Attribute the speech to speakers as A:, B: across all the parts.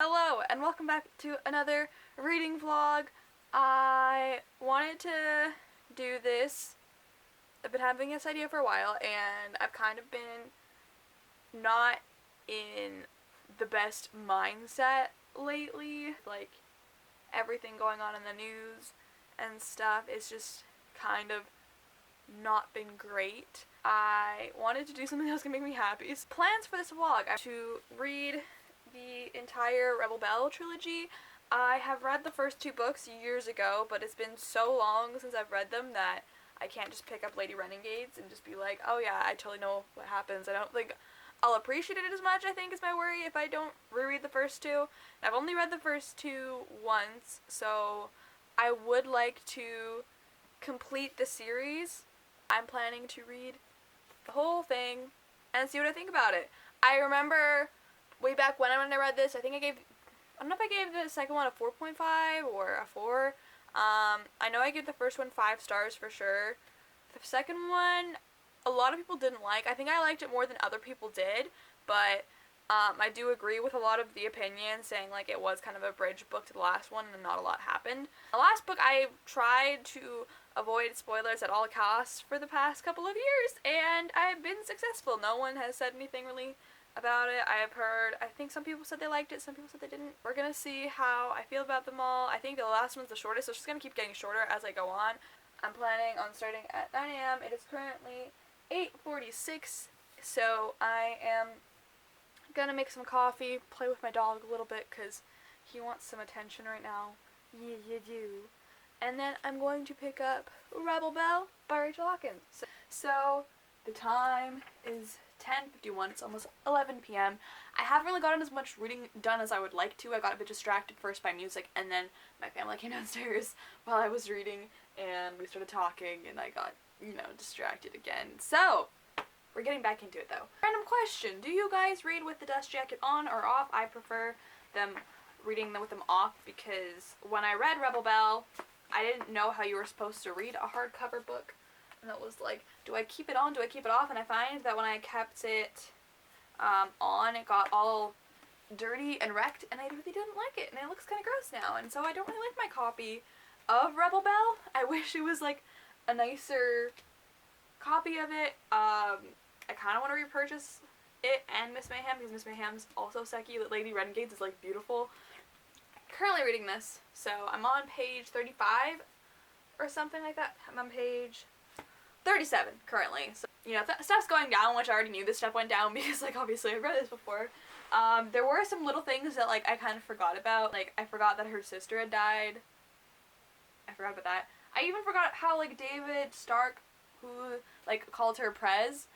A: Hello and welcome back to another reading vlog. I wanted to do this. I've been having this idea for a while and I've kind of been not in the best mindset lately. Like, everything going on in the news and stuff is just kind of not been great. I wanted to do something that was gonna make me happy. Plans for this vlog are to read the entire Rebel Belle trilogy. I have read the first two books years ago, but it's been so long since I've read them that I can't just pick up Lady Renegades and just be like, oh yeah, I totally know what happens. I don't think I'll appreciate it as much, I think, is my worry if I don't reread the first two. I've only read the first two once, so I would like to complete the series. I'm planning to read the whole thing and see what I think about it. I remember way back when I read this, I don't know if I gave the second one a 4.5 or a 4. I know I gave the first one 5 stars for sure. The second one, a lot of people didn't like. I think I liked it more than other people did, but I do agree with a lot of the opinions, saying like it was kind of a bridge book to the last one and not a lot happened. The last book I tried to avoid spoilers at all costs for the past couple of years, and I've been successful. No one has said anything really about it. I have heard, I think some people said they liked it, some people said they didn't. We're gonna see how I feel about them all. I think the last one's the shortest, so it's just gonna keep getting shorter as I go on. I'm planning on starting at 9 a.m. It is currently 8:46, so I am gonna make some coffee, play with my dog a little bit, because he wants some attention right now. Yeah, you do. And then I'm going to pick up Rebel Belle by Rachel Hawkins. So the time is 10:51. It's almost 11 p.m. I haven't really gotten as much reading done as I would like to. I got a bit distracted first by music, and then my family came downstairs while I was reading, and we started talking, and I got, distracted again. So, we're getting back into it, though. Random question. Do you guys read with the dust jacket on or off? I prefer reading them with them off, because when I read Rebel Belle, I didn't know how you were supposed to read a hardcover book. And it was like, do I keep it on? Do I keep it off? And I find that when I kept it on, it got all dirty and wrecked, and I really didn't like it. And it looks kind of gross now. And so I don't really like my copy of Rebel Belle. I wish it was like a nicer copy of it. I kind of want to repurchase it and Miss Mayhem, because Miss Mayhem's also Seki. Lady Renegades is like beautiful. Currently reading this, so I'm on page 35 or something like that. I'm on page 37 currently. So, stuff's going down, which I already knew this stuff went down because, like, obviously I've read this before. There were some little things that, like, I kind of forgot about. Like, I forgot that her sister had died. I forgot about that. I even forgot how, like, David Stark, who, like, called her Prez,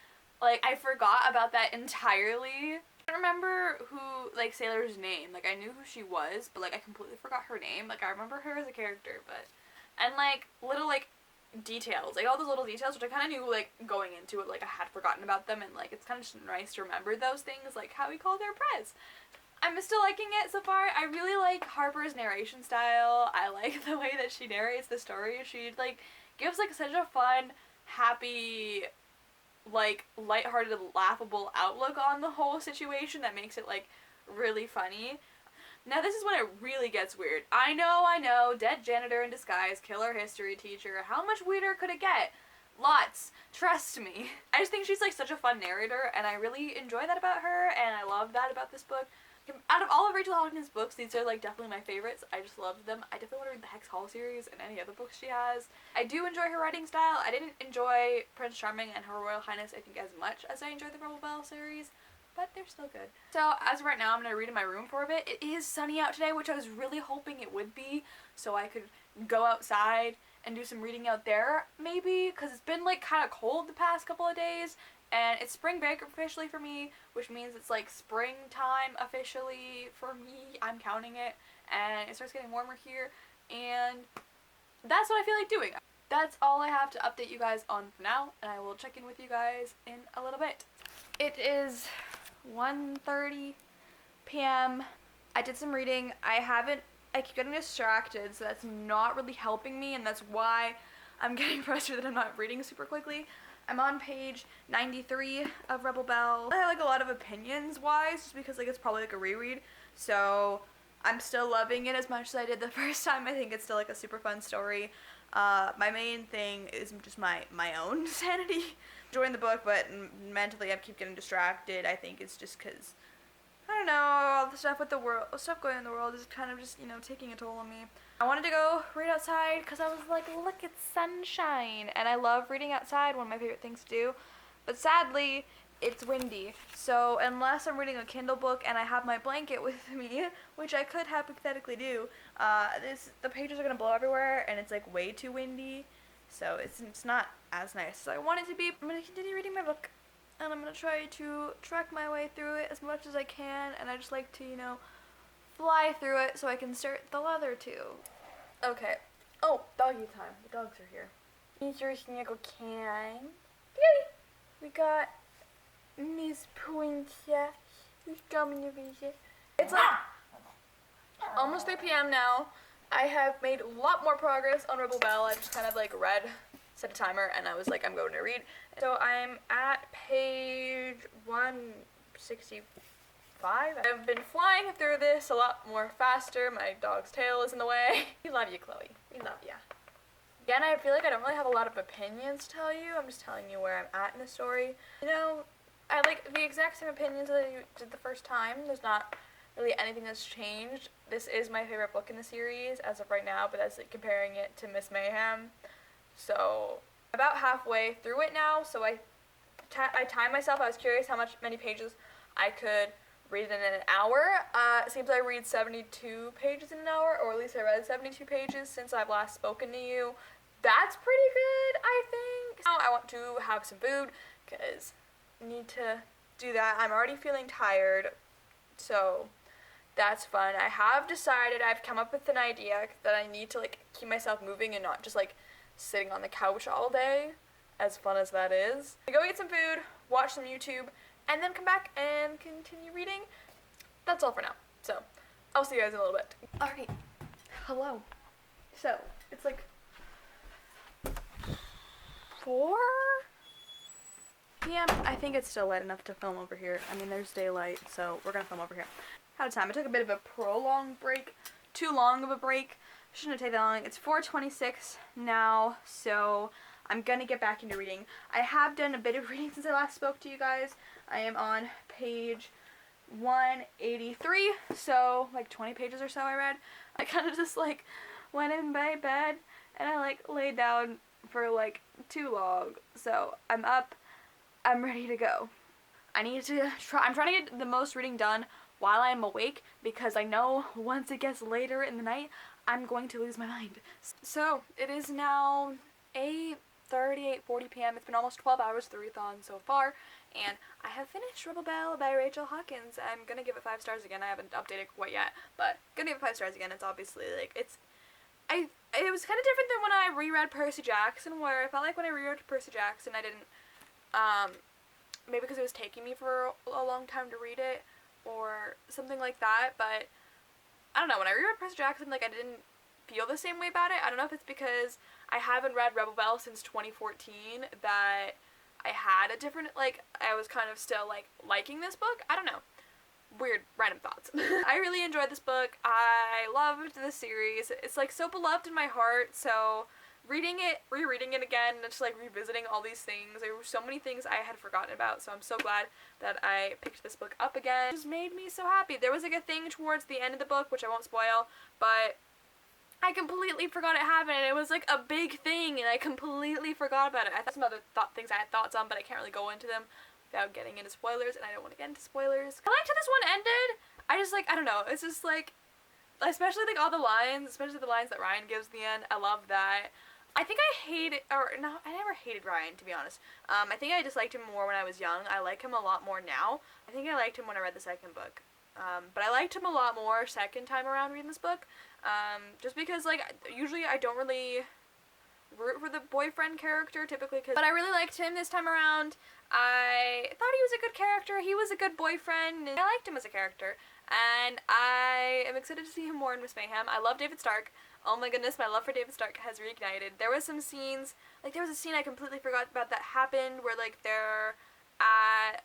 A: like, I forgot about that entirely. I don't remember who, like, Sailor's name. Like, I knew who she was, but, like, I completely forgot her name. Like, I remember her as a character, but, and, like, little, like, details, like all those little details, which I kind of knew, like, going into it, like, I had forgotten about them, and, like, it's kind of just nice to remember those things, like how he called her Prez. I'm still liking it so far. I really like Harper's narration style. I like the way that she narrates the story. She, like, gives, like, such a fun, happy, like, lighthearted, laughable outlook on the whole situation that makes it, like, really funny. Now this is when it really gets weird. I know, dead janitor in disguise, killer history teacher. How much weirder could it get? Lots. Trust me. I just think she's, like, such a fun narrator, and I really enjoy that about her, and I love that about this book. Out of all of Rachel Hawkins' books, these are, like, definitely my favorites. I just loved them. I definitely want to read the Hex Hall series and any other books she has. I do enjoy her writing style. I didn't enjoy Prince Charming and Her Royal Highness, I think, as much as I enjoyed the Rebel Belle series, but they're still good. So, as of right now, I'm going to read in my room for a bit. It is sunny out today, which I was really hoping it would be, so I could go outside and do some reading out there, maybe, because it's been, like, kind of cold the past couple of days, and it's spring break officially for me, which means it's, like, springtime officially for me. I'm counting it, and it starts getting warmer here, and that's what I feel like doing. That's all I have to update you guys on for now, and I will check in with you guys in a little bit. It is 1:30 p.m. I did some reading. I keep getting distracted, so that's not really helping me, and that's why I'm getting frustrated that I'm not reading super quickly. I'm on page 93 of Rebel Belle. I have, like, a lot of opinions wise, just because, like, it's probably, like, a reread, so I'm still loving it as much as I did the first time. I think it's still like a super fun story. My main thing is just my own sanity. Enjoying the book, but mentally I keep getting distracted. I think it's just because, I don't know, all the stuff with the world, stuff going on in the world is kind of just, taking a toll on me. I wanted to go read outside because I was like, look, it's sunshine. And I love reading outside, one of my favorite things to do. But sadly, it's windy. So unless I'm reading a Kindle book and I have my blanket with me, which I could hypothetically do, the pages are going to blow everywhere and it's like way too windy. So it's not as nice as I want it to be. I'm going to continue reading my book. And I'm going to try to track my way through it as much as I can. And I just like to, fly through it so I can start the leather too. Okay. Oh, doggy time. The dogs are here. Here's your snuggle can. Yay! We got Miss Princess. Who's coming to visit? It's like almost 3 p.m. now. I have made a lot more progress on Rebel Belle. I just kind of like set a timer, and I was like, I'm going to read. So I'm at page 165. I've been flying through this a lot more faster. My dog's tail is in the way. We love you, Chloe. We love ya. Again, I feel like I don't really have a lot of opinions to tell you. I'm just telling you where I'm at in the story. I like the exact same opinions that you did the first time. There's not really anything that's changed. This is my favorite book in the series as of right now, but that's like comparing it to Miss Mayhem. So about halfway through it now, so I timed myself. I was curious how many pages I could read in an hour. It seems I read 72 pages in an hour, or at least I read 72 pages since I've last spoken to you. That's pretty good, I think. Now I want to have some food, because I need to do that. I'm already feeling tired, so that's fun. I have decided, I've come up with an idea that I need to like keep myself moving and not just like sitting on the couch all day, as fun as that is. I go eat some food, watch some YouTube, and then come back and continue reading. That's all for now. So, I'll see you guys in a little bit. Alright. Hello. So, it's like 4 p.m. I think it's still light enough to film over here. I mean, there's daylight, so we're gonna film over here. Out of time. I took a bit of a prolonged break. Too long of a break. Shouldn't have taken that long. It's 4:26 now, so I'm gonna get back into reading. I have done a bit of reading since I last spoke to you guys. I am on page 183, so like 20 pages or so I read. I kind of just like went in my bed and I like laid down for like too long. So I'm up. I'm ready to go. I'm trying to get the most reading done while I'm awake, because I know once it gets later in the night, I'm going to lose my mind. So, it is now 8:30, 8:40 p.m. It's been almost 12 hours of the readathon so far, and I have finished Rebel Belle by Rachel Hawkins. I'm gonna give it 5 stars again. I haven't updated quite yet, but gonna give it 5 stars again. It's obviously, like, it was kind of different than when I reread Percy Jackson, where I felt like when I reread Percy Jackson, I didn't, maybe because it was taking me for a long time to read it, or something like that, but I don't know, when I reread Percy Jackson, like, I didn't feel the same way about it. I don't know if it's because I haven't read Rebel Belle since 2014, that I had a different, like, I was kind of still, like, liking this book. I don't know. Weird, random thoughts. I really enjoyed this book. I loved the series. It's, like, so beloved in my heart, so reading it, rereading it again, and just like revisiting all these things. There were so many things I had forgotten about, so I'm so glad that I picked this book up again. It just made me so happy. There was like a thing towards the end of the book, which I won't spoil, but I completely forgot it happened, and it was like a big thing, and I completely forgot about it. I thought some other things I had thoughts on, but I can't really go into them without getting into spoilers, and I don't want to get into spoilers. I liked how this one ended. I just like, I don't know, it's just like, especially like all the lines, especially the lines that Ryan gives at the end. I love that. I think I never hated Ryan, to be honest. I think I disliked him more when I was young. I like him a lot more now. I think I liked him when I read the second book. But I liked him a lot more second time around reading this book. Just because, like, usually I don't really root for the boyfriend character, typically, but I really liked him this time around. I thought he was a good character. He was a good boyfriend, and I liked him as a character. And I am excited to see him more in Miss Mayhem. I love David Stark. Oh my goodness, my love for David Stark has reignited. There was some scenes, like there was a scene I completely forgot about that happened where like they're at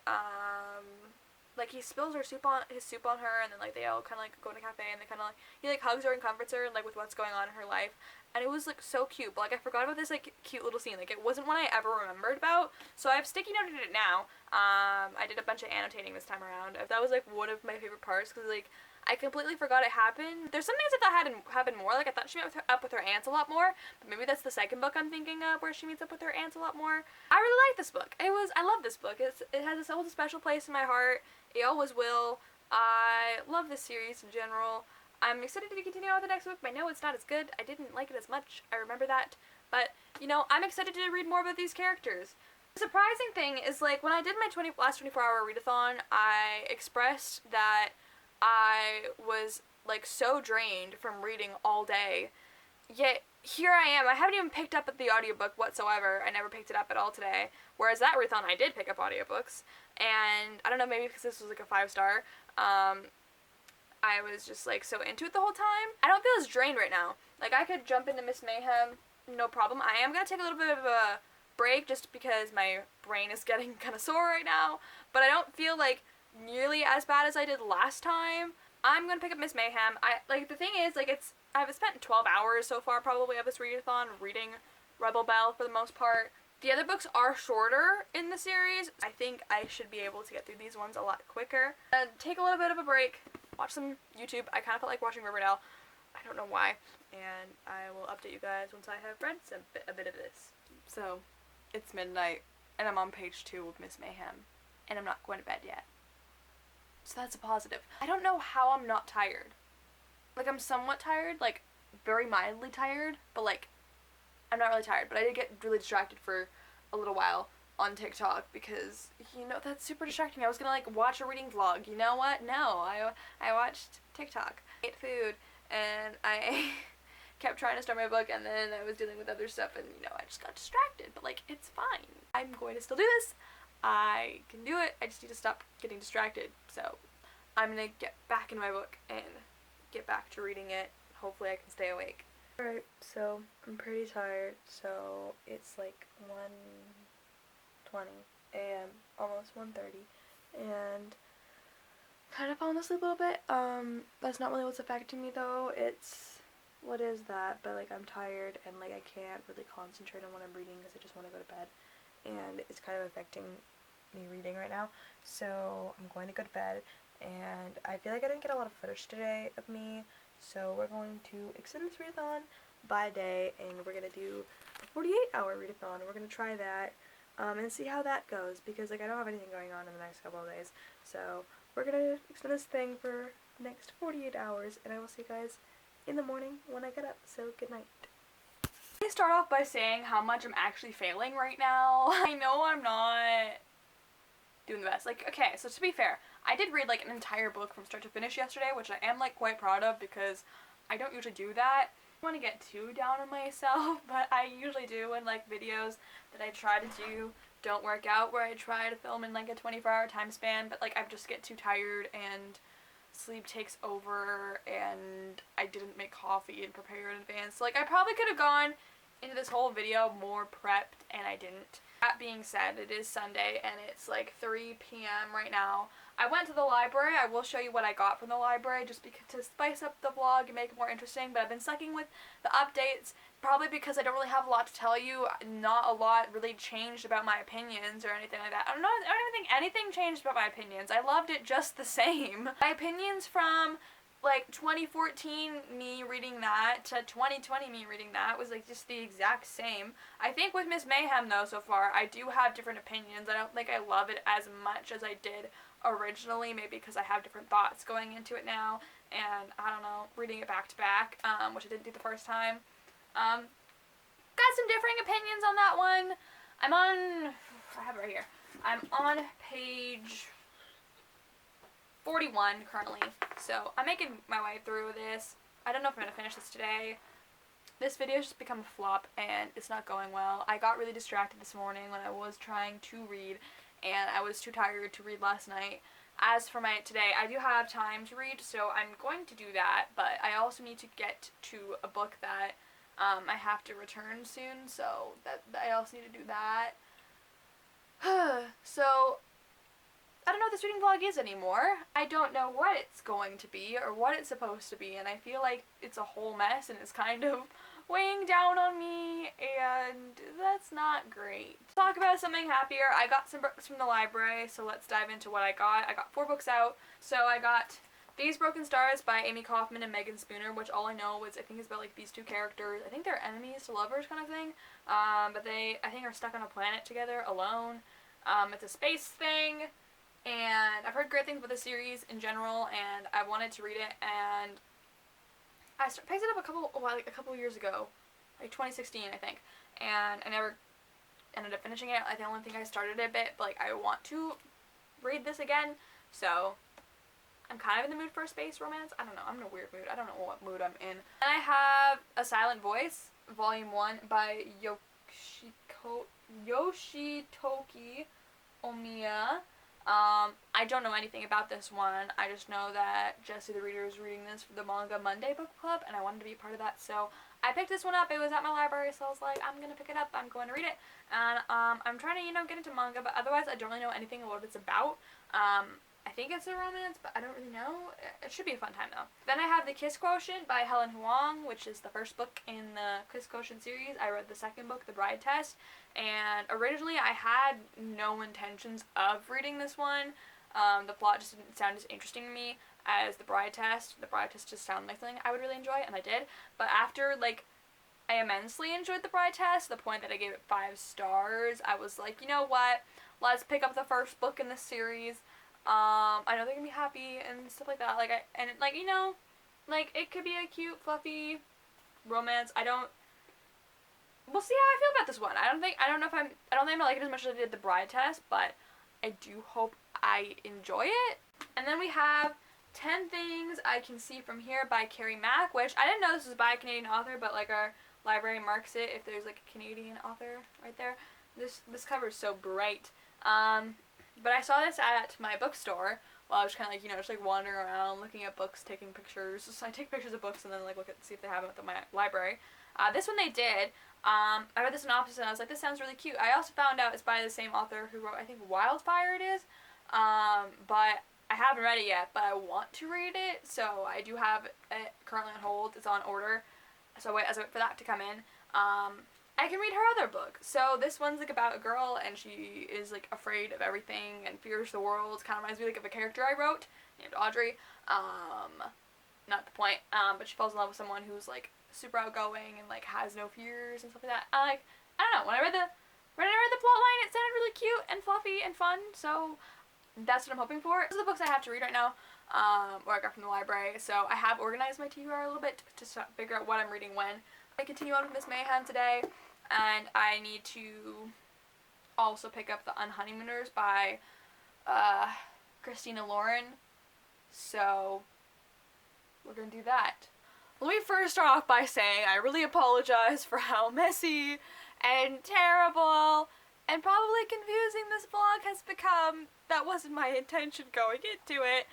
A: like, he spills his soup on her, and then, like, they all kind of, like, go in a cafe, and they kind of, like, he, like, hugs her and comforts her, like, with what's going on in her life, and it was, like, so cute, but, like, I forgot about this, like, cute little scene, like, it wasn't one I ever remembered about, so I've sticky noted it now. I did a bunch of annotating this time around. That was, like, one of my favorite parts, because, like, I completely forgot it happened. There's some things I thought hadn't happened more. Like, I thought she met up with her aunts a lot more. But maybe that's the second book I'm thinking of, where she meets up with her aunts a lot more. I really like this book. I love this book. It has a special place in my heart. It always will. I love this series in general. I'm excited to continue on with the next book, but I know it's not as good. I didn't like it as much. I remember that. But, you know, I'm excited to read more about these characters. The surprising thing is, like, when I did my last 24-hour readathon, I expressed that I was, like, so drained from reading all day, yet here I am. I haven't even picked up the audiobook whatsoever. I never picked it up at all today, whereas that readathon I did pick up audiobooks, and I don't know, maybe because this was, like, a 5-star, I was just, like, so into it the whole time. I don't feel as drained right now. Like, I could jump into Miss Mayhem, no problem. I am going to take a little bit of a break just because my brain is getting kind of sore right now, but I don't feel, like, nearly as bad as I did last time. I'm gonna pick up Miss Mayhem. The thing is, like, I've spent 12 hours so far probably of this readathon reading Rebel Belle for the most part. The other books are shorter in the series. I think I should be able to get through these ones a lot quicker. Take a little bit of a break, watch some YouTube. I kind of felt like watching Riverdale. I don't know why. And I will update you guys once I have read a bit of this. So, it's midnight, and I'm on page 2 of Miss Mayhem, and I'm not going to bed yet. So that's a positive. I don't know how I'm not tired. Like, I'm somewhat tired, like, very mildly tired, but, like, I'm not really tired. But I did get really distracted for a little while on TikTok because, you know, that's super distracting. I was gonna, like, watch a reading vlog. You know what? No, I watched TikTok. I ate food, and I kept trying to start my book, and then I was dealing with other stuff, and, you know, I just got distracted. But, like, it's fine. I'm going to still do this. I can do it. I just need to stop getting distracted. So I'm gonna get back into my book and get back to reading it. Hopefully I can stay awake. Alright, so I'm pretty tired. So it's like 1:20 a.m., almost 1:30, and kind of falling asleep a little bit. That's not really what's affecting me though. It's, what is that? But, like, I'm tired and, like, I can't really concentrate on what I'm reading because I just want to go to bed. And it's kind of affecting me reading right now, so I'm going to go to bed, and I feel like I didn't get a lot of footage today of me, so we're going to extend this readathon by a day, and we're going to do a 48-hour readathon. We're going to try that, and see how that goes, because, like, I don't have anything going on in the next couple of days, so we're going to extend this thing for the next 48 hours, and I will see you guys in the morning when I get up, so good night. Let me start off by saying how much I'm actually failing right now. I know I'm not doing the best. Like, okay, so to be fair, I did read, like, an entire book from start to finish yesterday, which I am, like, quite proud of because I don't usually do that. I don't want to get too down on myself, but I usually do when, like, videos that I try to do don't work out, where I try to film in, like, a 24-hour time span, but, like, I just get too tired and sleep takes over, and I didn't make coffee and prepare in advance. So, like, I probably could have gone into this whole video more prepped, and I didn't. That being said, it is Sunday, and it's like 3 p.m. right now. I went to the library. I will show you what I got from the library, just because, to spice up the vlog and make it more interesting, but I've been sucking with the updates, probably because I don't really have a lot to tell you. Not a lot really changed about my opinions or anything like that. I don't even think anything changed about my opinions. I loved it just the same. My opinions from, like, 2014 me reading that to 2020 me reading that was, like, just the exact same. I think with Miss Mayhem, though, so far, I do have different opinions. I don't think I love it as much as I did originally, maybe because I have different thoughts going into it now, and, I don't know, reading it back to back, which I didn't do the first time. Got some differing opinions on that one. I have it right here. I'm on page 41 currently, so I'm making my way through this. I don't know if I'm going to finish this today. This video's just become a flop, and it's not going well. I got really distracted this morning when I was trying to read, and I was too tired to read last night. As for today, I do have time to read, so I'm going to do that, but I also need to get to a book that I have to return soon, so I also need to do that. So I don't know what this reading vlog is anymore. I don't know what it's going to be or what it's supposed to be, and I feel like it's a whole mess and it's kind of weighing down on me, and that's not great. Talk about something happier. I got some books from the library, so let's dive into what I got. I got 4 books out. So I got These Broken Stars by Amie Kaufman and Megan Spooner, which all I know is I think is about like these 2 characters. I think they're enemies to lovers kind of thing, but they I think are stuck on a planet together alone. It's a space thing, and I've heard great things about the series in general, and I wanted to read it, and I picked it up a couple years ago, like 2016 I think, and I never ended up finishing it. Like the only thing I started a bit, but like I want to read this again, so I'm kind of in the mood for a space romance. I don't know, I'm in a weird mood. I don't know what mood I'm in. And I have A Silent Voice, Volume 1 by Yoshitoki Omiya. I don't know anything about this one. I just know that Jessie the Reader is reading this for the Manga Monday book club, and I wanted to be a part of that, so I picked this one up. It was at my library, so I was like, I'm gonna pick it up, I'm going to read it, and I'm trying to, get into manga, but otherwise I don't really know anything about what it's about. I think it's a romance, but I don't really know. It should be a fun time, though. Then I have The Kiss Quotient by Helen Huang, which is the first book in the Kiss Quotient series. I read the second book, The Bride Test, and originally I had no intentions of reading this one. The plot just didn't sound as interesting to me as The Bride Test. The Bride Test just sounded like something I would really enjoy, and I did. But after, I immensely enjoyed The Bride Test, to the point that I gave it 5 stars, I was like, you know what? Let's pick up the first book in the series. I know they're gonna be happy and stuff like that. It could be a cute, fluffy romance. We'll see how I feel about this one. I don't think I like it as much as I did The Bride Test, but I do hope I enjoy it. And then we have 10 Things I Can See From Here by Carrie Mack, which I didn't know this was by a Canadian author, but our library marks it if there's a Canadian author right there. This cover is so bright. But I saw this at my bookstore while I was kind of just wandering around, looking at books, taking pictures. So I take pictures of books and then see if they have them at my library. This one they did. I read the synopsis and I was like, this sounds really cute. I also found out it's by the same author who wrote, I think, Wildfire it is. But I haven't read it yet, but I want to read it, so I do have it currently on hold. It's on order, so as I wait for that to come in, I can read her other book. So this one's about a girl, and she is afraid of everything and fears the world. Kind of reminds me of a character I wrote named Audrey. Not the point. But she falls in love with someone who's super outgoing and has no fears and stuff like that. I don't know. When I read the plot line, it sounded really cute and fluffy and fun. So that's what I'm hoping for. Those are the books I have to read right now. Or I got from the library. So I have organized my TBR a little bit to figure out what I'm reading when. I continue on with Miss Mayhem today. And I need to also pick up The Unhoneymooners by Christina Lauren. So we're going to do that. Let me first start off by saying I really apologize for how messy and terrible and probably confusing this vlog has become. That wasn't my intention going into it.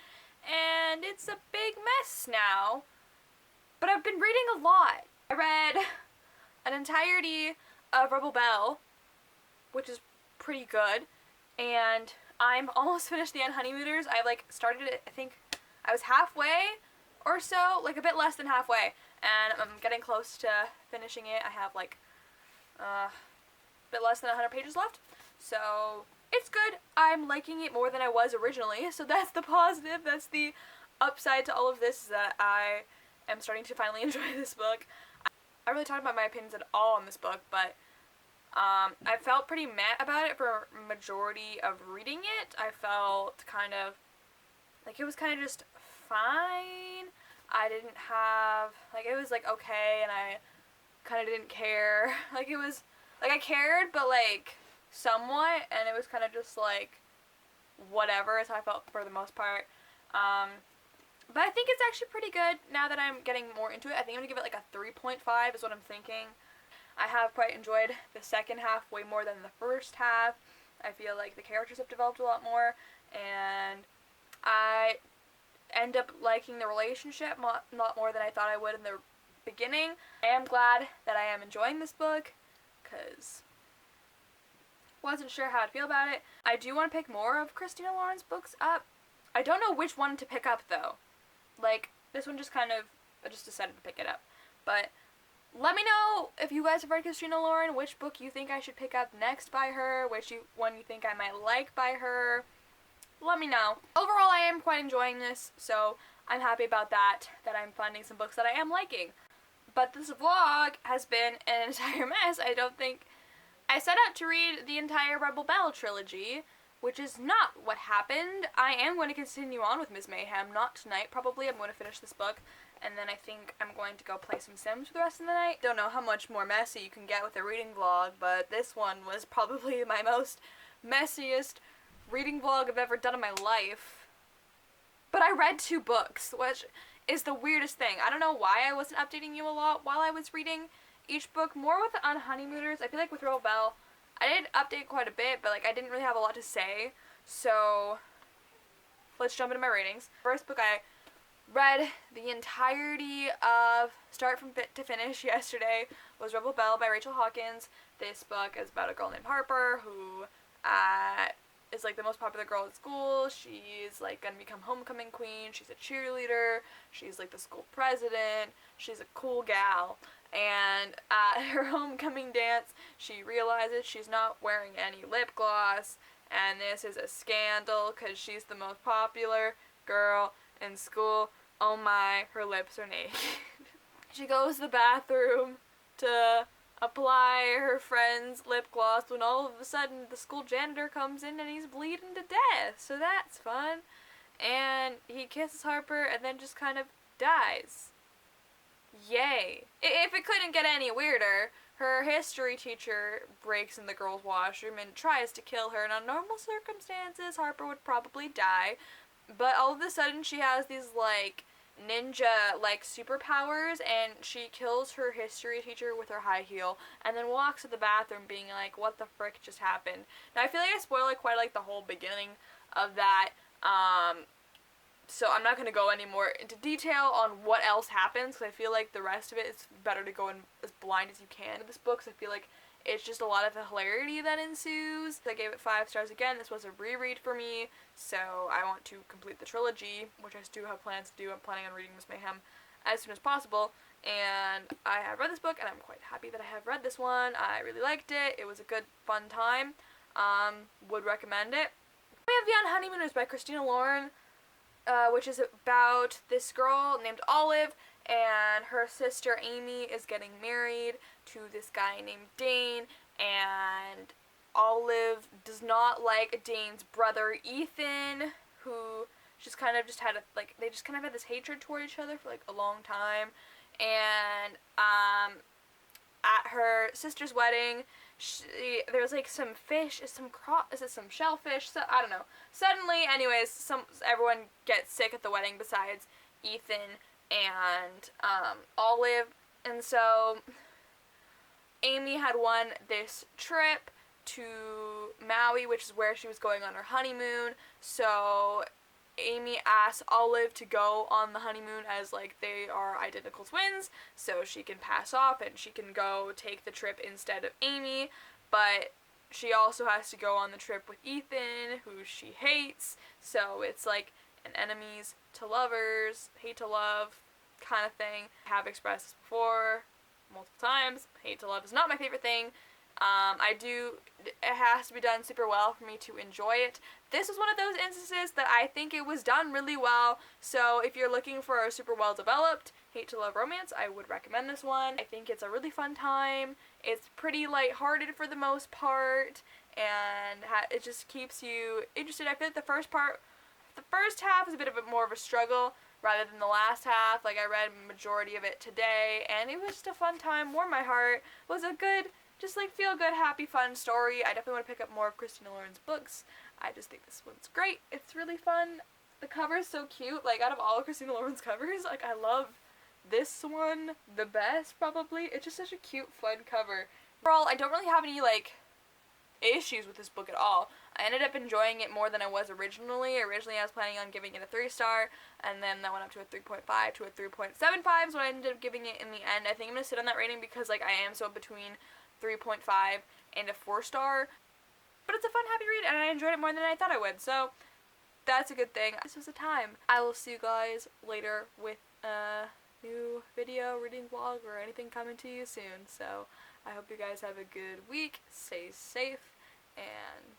A: And it's a big mess now. But I've been reading a lot. I read an entirety of Rebel Belle, which is pretty good, and I'm almost finished The Unhoneymooners. I started it, I think I was halfway or so, a bit less than halfway, and I'm getting close to finishing it. I have a bit less than 100 pages left, so it's good. I'm liking it more than I was originally, so that's the positive. That's the upside to all of this, is that I am starting to finally enjoy this book. I really talked about my opinions at all on this book, but I felt pretty meh about it for a majority of reading it. I felt kind of it was kind of just fine. I didn't have, it was okay, and I kind of didn't care. It was, I cared, but somewhat, and it was kind of just whatever is how I felt for the most part. But I think it's actually pretty good now that I'm getting more into it. I think I'm going to give it a 3.5 is what I'm thinking. I have quite enjoyed the second half way more than the first half. I feel the characters have developed a lot more, and I end up liking the relationship a lot more than I thought I would in the beginning. I am glad that I am enjoying this book, because wasn't sure how to feel about it. I do want to pick more of Christina Lauren's books up. I don't know which one to pick up, though. Like, this one just kind of, I just decided to pick it up. But let me know if you guys have read Christina Lauren, which book you think I should pick up next by her, one you think I might like by her. Let me know. Overall, I am quite enjoying this, so I'm happy about that I'm finding some books that I am liking. But this vlog has been an entire mess. I set out to read the entire Rebel Belle trilogy, which is not what happened. I am going to continue on with Ms. Mayhem, not tonight probably. I'm going to finish this book, and then I think I'm going to go play some Sims for the rest of the night. Don't know how much more messy you can get with a reading vlog, but this one was probably my most messiest reading vlog I've ever done in my life. But I read 2 books, which is the weirdest thing. I don't know why I wasn't updating you a lot while I was reading each book. More with On Honeymooners. I feel like with Rebel Belle, I did update quite a bit, but like I didn't really have a lot to say. So let's jump into my ratings. First book I read the entirety of start from to finish yesterday was Rebel Belle by Rachel Hawkins. This book is about a girl named Harper who is like the most popular girl at school. She's like gonna become homecoming queen. She's a cheerleader. She's like the school president. She's a cool gal. And at her homecoming dance, she realizes she's not wearing any lip gloss, and this is a scandal because she's the most popular girl in school. Oh my, her lips are naked. She goes to the bathroom to apply her friend's lip gloss when all of a sudden the school janitor comes in and he's bleeding to death. So that's fun. And he kisses Harper and then just kind of dies. Yay. If it couldn't get any weirder, her history teacher breaks in the girls' washroom and tries to kill her. And under normal circumstances, Harper would probably die. But all of a sudden, she has these, like, ninja, like, superpowers, and she kills her history teacher with her high heel, and then walks to the bathroom being like, what the frick just happened? Now, I feel like I spoiled, like, quite, like, the whole beginning of that, so I'm not going to go any more into detail on what else happens, because I feel like the rest of it, it's better to go in as blind as you can to this book, because I feel like it's just a lot of the hilarity that ensues. I gave it 5 stars again. This was a reread for me, so I want to complete the trilogy, which I do have plans to do. I'm planning on reading Miss Mayhem as soon as possible, and I have read this book, and I'm quite happy that I have read this one. I really liked it. It was a good, fun time. Would recommend it. We have The On Honeymooners by Christina Lauren, which is about this girl named Olive, and her sister Amie is getting married to this guy named Dane, and Olive does not like Dane's brother Ethan, who just kind of just had they just kind of had this hatred toward each other for like a long time. And at her sister's wedding, there's like some fish, is it some shellfish? So I don't know. Suddenly, anyways, everyone gets sick at the wedding besides Ethan and Olive, and so Amie had won this trip to Maui, which is where she was going on her honeymoon. So Amie asks Olive to go on the honeymoon as like they are identical twins, so she can pass off and she can go take the trip instead of Amie. But she also has to go on the trip with Ethan, who she hates. So it's like an enemies to lovers, hate to love kind of thing. I have expressed this before multiple times. Hate to love is not my favorite thing. It has to be done super well for me to enjoy it. This was one of those instances that I think it was done really well, so if you're looking for a super well developed hate to love romance, I would recommend this one. I think it's a really fun time. It's pretty lighthearted for the most part, and it just keeps you interested. I feel like the first half is a bit more of a struggle rather than the last half. Like, I read majority of it today, and it was just a fun time, warmed my heart. It was a good, just like feel good, happy, fun story. I definitely want to pick up more of Christina Lauren's books. I just think this one's great. It's really fun. The cover is so cute. Like, out of all of Christina Lauren's covers, like, I love this one the best, probably. It's just such a cute, fun cover. Overall, I don't really have any, like, issues with this book at all. I ended up enjoying it more than I was originally. Originally, I was planning on giving it a 3-star, and then that went up to a 3.5 to a 3.75, so I ended up giving it in the end. I think I'm going to sit on that rating because, like, I am so between 3.5 and a 4-star. but it's a fun, happy read, and I enjoyed it more than I thought I would, so that's a good thing. This was a time. I will see you guys later with a new video, reading vlog, or anything coming to you soon. So I hope you guys have a good week, stay safe, and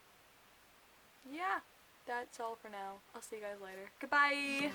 A: yeah, that's all for now. I'll see you guys later. Goodbye!